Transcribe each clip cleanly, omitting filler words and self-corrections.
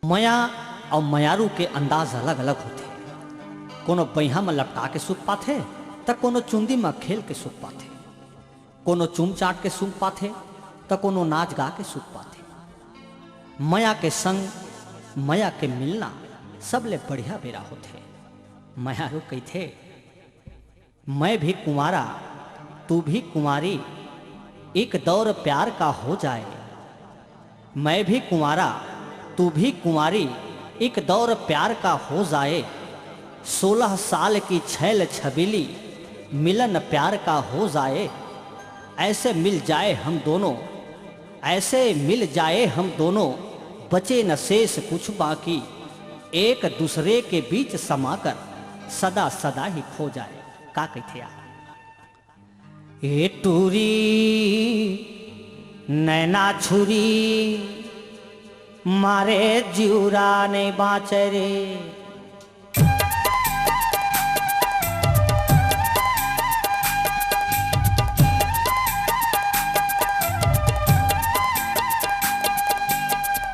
मया और मयारू के अंदाज अलग अलग होते। कोनो बैहा में लपटा के सूख पाथे तो कोनो चुंदी में खेल के सूख पाथे, कोनो चूम चाट के सूख पाथे तो कोनो नाच गा के सूख पाथे। मया के संग मया के मिलना सबले बढ़िया बेरा होते। मयारू कही थे, मैं भी कुंवारा तू भी कुंवारी, एक दौर प्यार का हो जाए। मैं भी कुंवारा तू भी कुंवारी, एक दौर प्यार का हो जाए। 16 साल की छैल छबीली, मिलन प्यार का हो जाए। ऐसे मिल जाए हम दोनों, ऐसे मिल जाए हम दोनों, बचे न शेष कुछ बाकी। एक दूसरे के बीच समाकर सदा सदा ही खो जाए। का कहते यार, ए टूरी नैना छुरी, मारे जिउरा ने बाँचे रे।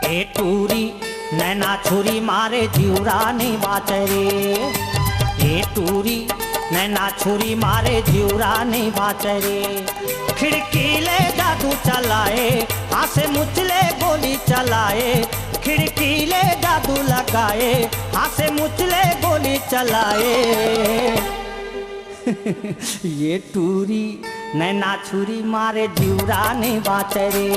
ए टूरी नैना छुरी, मारे जिउरा ने बाँचे रे। ए टूरी नैना छुरी, मारे जिउरा ने बाँचे रे। खिड़की ले जादू चलाए, हासे मुचले गोली चलाए। खिड़की ले जादू लगाए, हासे मुचले गोली चलाए। ये टूरी नैना छुरी, मारे जिउरा ने बाँचे रे।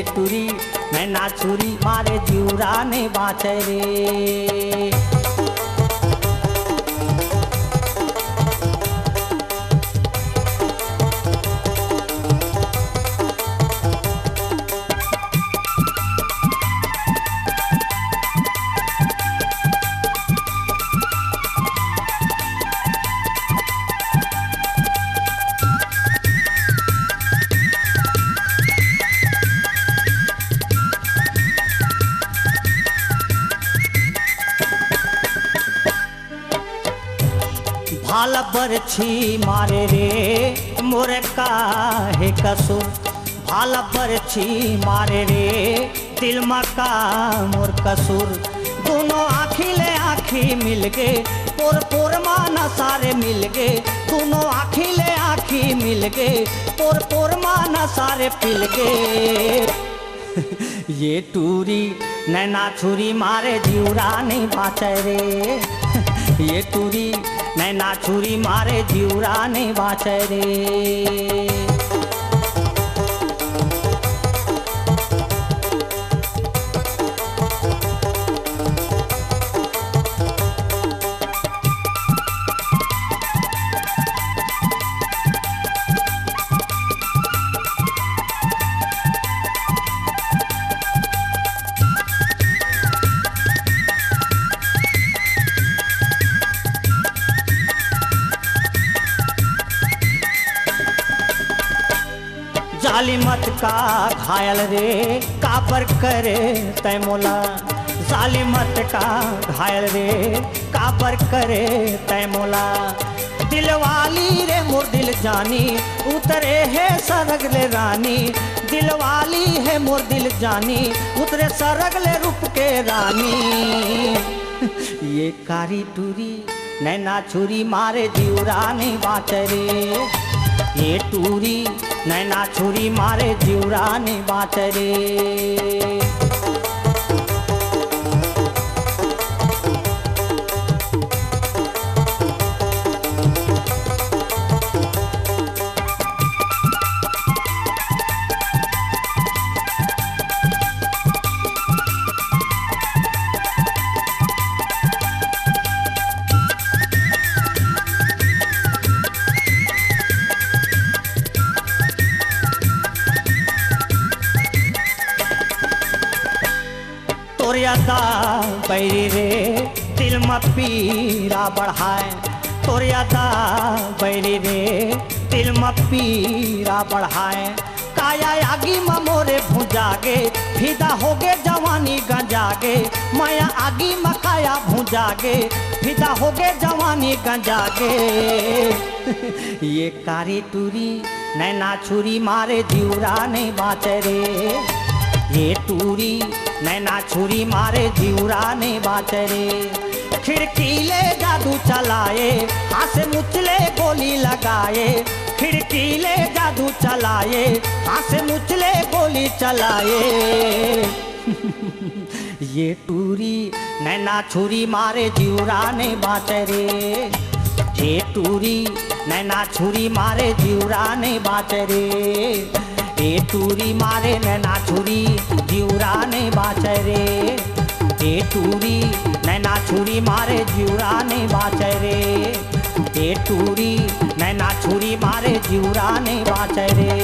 टूरी नैना छुरी, मारे जिउरा ने बाँचे रे। भाल बरछी मारे रे, मोर काहे कसूर। भाल बरछी मारे रे, दिल मका मोर कसूर। दोनों आँखी ले आँखी मिल गे, पोर पोर माना सारे मिल गे। दोनों आँखी ले आँखी मिल गे, पोर पोर माना सारे पिल गे। ये टूरी नैना छुरी, मारे जिउरा नहीं बाँचे रे। ये टूरी नैना छुरी, मारे जिउरा नहीं बाँचे रे। जालिमत का घायल रे, काबर करे तै मोला। जालिमत का घायल रे, काबर करे तै मोला। दिलवाली रे मोर दिल जानी, उतरे है सरग ले रानी। दिलवाली है मोर दिल जानी, उतरे सरग ले रूप के रानी। ये कारी टूरी नैना छुरी, मारे जिउरा नहीं बाँचे रे। ये टूरी नैना छुरी, मारे जिउरा नहीं बाँचे रे। तोर यादा बैरी रे, दिल में पीरा बढ़ाए। तोर यादा बैरी रे, दिल में पीरा बढ़ाए। काया आगी में मोरे भुजागे, फिदा होगे जवानी गंजागे। माया आगी में काया भुजागे, फिदा होगे जवानी गंजागे। ये कारी टूरी नैना छुरी, मारे जिउरा नहीं बाँचे रे। ये टूरी नैना छुरी मारे जीवरा ने बाचे रे। खिड़कीले जादू चलाए हाथ से मुचले गोली लगाए, खिड़कीले जादू चलाए हाथ से मुचले गोली चलाए। ये टूरी नैना छुरी मारे जीवरा ने बाचे रे। ये टूरी नैना छुरी मारे जीवरा ने बाचे रे। ये टूरी मारे नैना छुरी जीवरा ने बाचे रे। ये टूरी नैना छुरी मारे जीवरा ने बाचे रे। ये टूरी नैना छुरी मारे जीवरा ने बाचे रे।